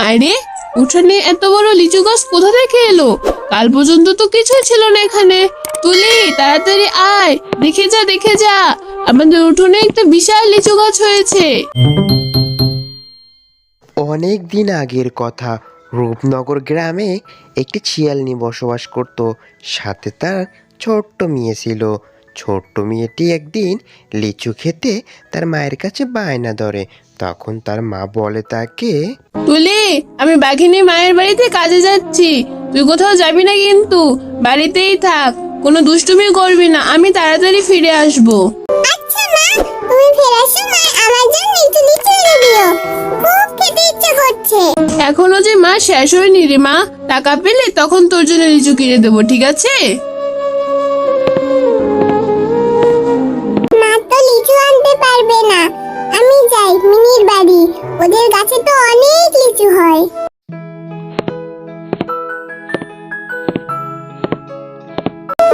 আরে, উঠানে এত বড় লিচু গাছ কোথা থেকে এলো? কাল পর্যন্ত তো কিছুই ছিল না এখানে। তুলি, তাড়াতাড়ি আয়, দেখে যা দেখে যা, আমাদের উঠোনে একটা বিশাল লিচু গাছ হয়েছে। অনেক দিন আগের কথা। রূপনগর গ্রামে একটি শিয়ালনি বসবাস করত। সাথে তার ছোট্ট মেয়ে ছিল। ছোট্ট মেয়েটি একদিন লিচু খেতে তার মায়ের কাছে বায়না ধরে। তখন তার মা বলে তাকে, তুলি, আমি বাঘিনী মায়ের বাড়িতে কাজে যাচ্ছি, তুই কোথাও যাবি না কিন্তু, বাড়িতেই থাক, কোনো দুষ্টুমি করবি না, আমি তাড়াতাড়ি ফিরে আসবো। আচ্ছা মা, তুমি ফেরার সময় আমার জন্য একটু লিচু এনে দিও, খুব খেতে ইচ্ছে করছে। এখনো যে মা শেষ হয়নি রে মা, টাকা পেলে তখন তোর জন্য লিচু কিনে দেবো, ঠিক আছে? মা তো লিচু আনতে পারবে না, আমি যাই মিনির বাড়ি, ওদের গাছে তো অনেক লিচু হয়।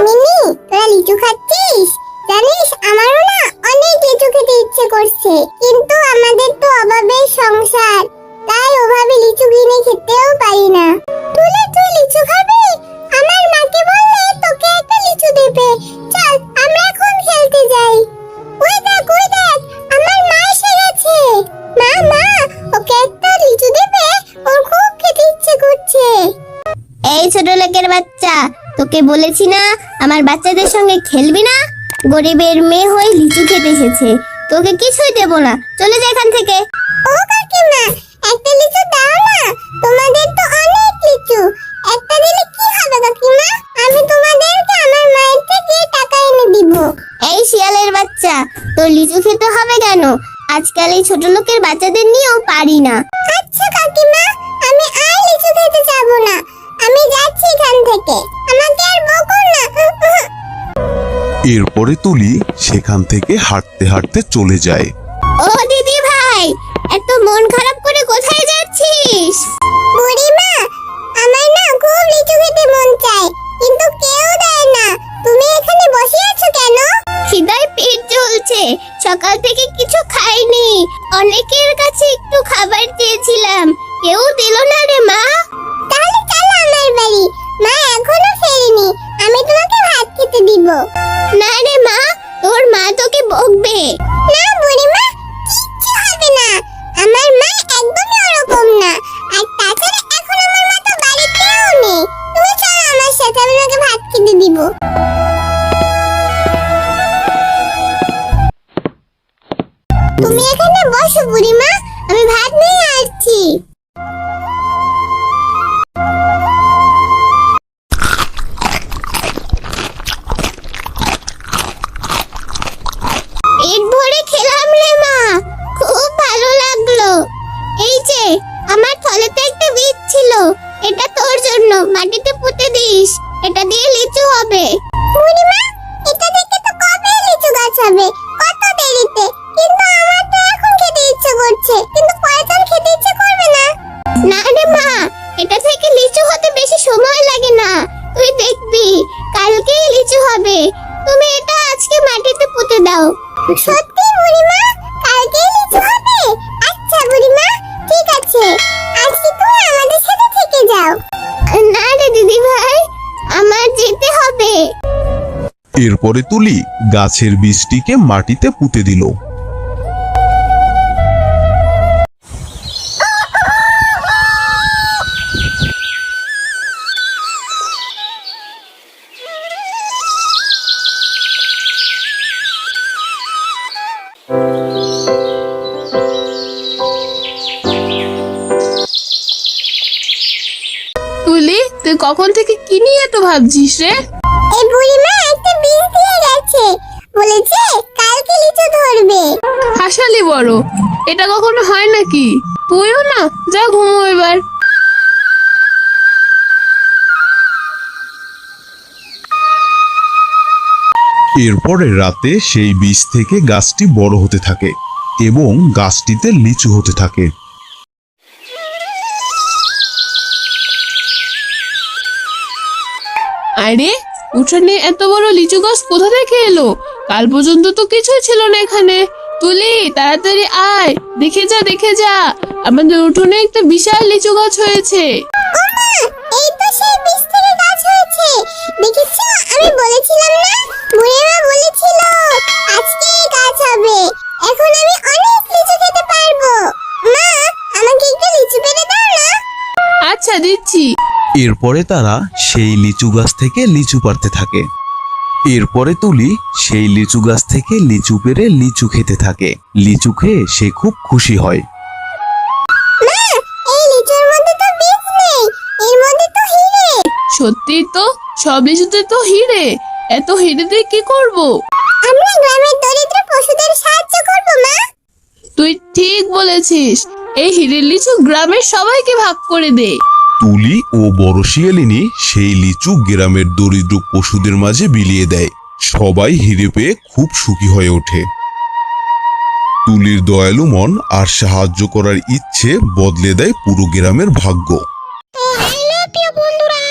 মিনি, তোরা লিচু খাচ্ছিস? জানিস আমারও না অনেক লিচু খেতে ইচ্ছে করছে, কিন্তু আমাদের তো অভাবের সংসার, তাই ওভাবে লিচু কিনে খেতেও পারি না। তুলে তুই লিচু খাবি? আমার মাকে বললে তোকে একটা লিচু দেবে। চল আমরা এখন খেলতে যাই। ওই দেখ আমার মা এসে গেছে। মা মা, ওকে একটা লিচু দেবে, ওর খুব খেতে ইচ্ছে করছে। এই ছোট লোকের বাচ্চা, তোকে বলেছি না আমার বাচ্চাদের সঙ্গে খেলবি না? গরিবের মেয়ে হয়ে লিচু খেতে এসেছে, তোকে কিছুই দেব না, চলে যা এখান থেকে। ও কাকিমা, একটা লিচু দাও না, তোমাদের তো অনেক লিচু, একটা দিলে কি হবে কাকিমা? আমি তোমাদেরকে আমার মায়ের থেকে টাকা এনে দিব। এই শিয়ালের বাচ্চা, তোর লিচু খেতে হবে কেন? আজকাল এই ছোট লোকের বাচ্চাদের নিয়েও পারি না। আচ্ছা কাকিমা, আমি আর লিচু খেতে যাব না, আমি যাচ্ছি এখান থেকে, আমাকে আর বকো না। এরপরে তুলি সেখান থেকে হাঁটতে হাঁটতে চলে যায়। ও দিদি ভাই, এত মন খারাপ করে কোথায় যাচ্ছিস? বুড়িমা, আমার না খুব লিচু খেতে মন চায়, কিন্তু কেউ দেয় না, তুমি এখানে বসে আছো কেন? খিদায় পেট জ্বলছে, সকাল থেকে কিছু খাইনি, অনেকের কাছে একটু খাবার চেয়েছিলাম, কেউ দিল না রে মা। তাহলে চলো আমার বাড়ি, মা এখনো ফেরেনি, আমি তোমাকে ভাত খেতে দিব। না রে মা, তোর মা তোকে বকবে। না বুড়িমা, কিচ্ছু হবে না, আমার মা একদমই ওরকম না, আর তাছাড়া এখন আমার মা তো বাড়িতেও নেই, তুমি চলো আমার সাথে, আমি তোমাকে ভাত খেতে দিব। তুমি এখানে বসো বুড়িমা, আমি ভাত নিয়ে আসছি। পেট ভরে খেলাম রে মা, খুব ভালো লাগলো। এই যে আমার থলেতে একটা বীজ ছিল, এটা তোর জন্য, মাটিতে পুঁতে দিস, এটা দিয়ে লিচু হবে। বুড়িমা, এটা দেখে তো কবে লিচু গাছ হবে, কত দেরিতে, কিন্তু আমার তো এখন খেতে ইচ্ছে করছে, কিন্তু পরে তো খেতে ইচ্ছে করবে না। না রে মা, এটা থেকে লিচু হতে বেশি সময় লাগে না, তুই দেখবি কালকেই লিচু হবে, তুমি এটা আজকে মাটিতে পুঁতে দাও। সত্যি বুড়িমা, কালকেই লিচু হবে? আচ্ছা বুড়িমা, ঠিক আছে, আজকে তুমি আমাদের সাথে থেকে যাও। না রে দিদি ভাই, আমার যেতে হবে। এরপরে তুলি গাছের বীজটিকে মাটিতে পুঁতে দিল। তুলি, তুই কখন থেকে কি নিয়ে এত ভাবছিস রে? এই বুড়িমা একটা বীজ দিয়ে গেছে, বলেছে কালকে লিচু ধরবে। হাসালি বড়, এটা কখনো হয় নাকি? তুইও না, যা ঘুমো এবার। এরপরে রাতে সেই বীজ থেকে গাছটি বড় হতে থাকে এবং গাছটিতে লিচু হতে থাকে। আরে, উঠানে এত বড় লিচু গাছ কোথা থেকে এলো? কাল পর্যন্ত তো কিছুই ছিল না এখানে। তুলি, তাড়াতাড়ি আয়, দেখে যা দেখে যা, আমাদের উঠোনে একটা বিশাল লিচু গাছ হয়েছে। এই তো সেই বীজ থেকে গাছ হয়েছে। দেখেছো, আমি বলেছিলাম না, বুড়িমা বলেছিল আজকে এই গাছ হবে। এখন আমি অনেক লিচু খেতে পারবো। মা, আমাকে একটু লিচু পেড়ে দাও না। আচ্ছা, দিচ্ছি। এরপরে তারা সেই লিচু গাছ থেকে লিচু পাড়তে থাকে। এরপরে তুলি সেই লিচু গাছ থেকে লিচু পেড়ে লিচু খেতে থাকে। লিচু খেয়ে সে খুব খুশি হয়। মা, এই লিচুর মধ্যে তো বীজ নেই, এর মধ্যে তো হিরে। সত্যি তো, সব লিচুতে তো হিরে। এত হিরে দিয়ে কি করব? আমরা গ্রামের দরিদ্র পশুদের সাহায্য করব মা। তুই ঠিক বলেছিস। এই হিরের লিচু গ্রামের সবাইকে ভাগ করে দে। তুলি ও বড় শিয়ালিনী সেই লিচু গ্রামের দরিদ্র পশুদের মাঝে বিলিয়ে দেয়। সবাই হিরে পেয়ে খুব সুখী হয়ে ওঠে। তুলির দয়ালু মন আর সাহায্য করার ইচ্ছে বদলে দেয় পুরো গ্রামের ভাগ্য। হ্যালো প্রিয় বন্ধুরা,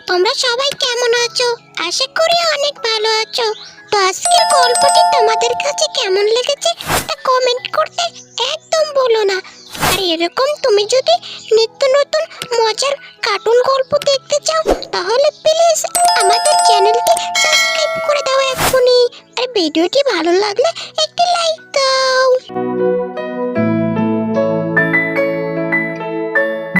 তোমরা সবাই কেমন আছো? আশা করি অনেক ভালো আছো। তো আজকের গল্পটি তোমাদের কাছে কেমন লেগেছে তা কমেন্ট করতে একদম ভুলো না। আর এরকম তুমি যদি নিত্য নতুন মজার কার্টুন গল্প দেখতে চাও তাহলে প্লিজ আমাদের চ্যানেলটি সাবস্ক্রাইব করে দাও এক্ষুনি। আর ভিডিওটি ভালো লাগলে একটি লাইক দাও।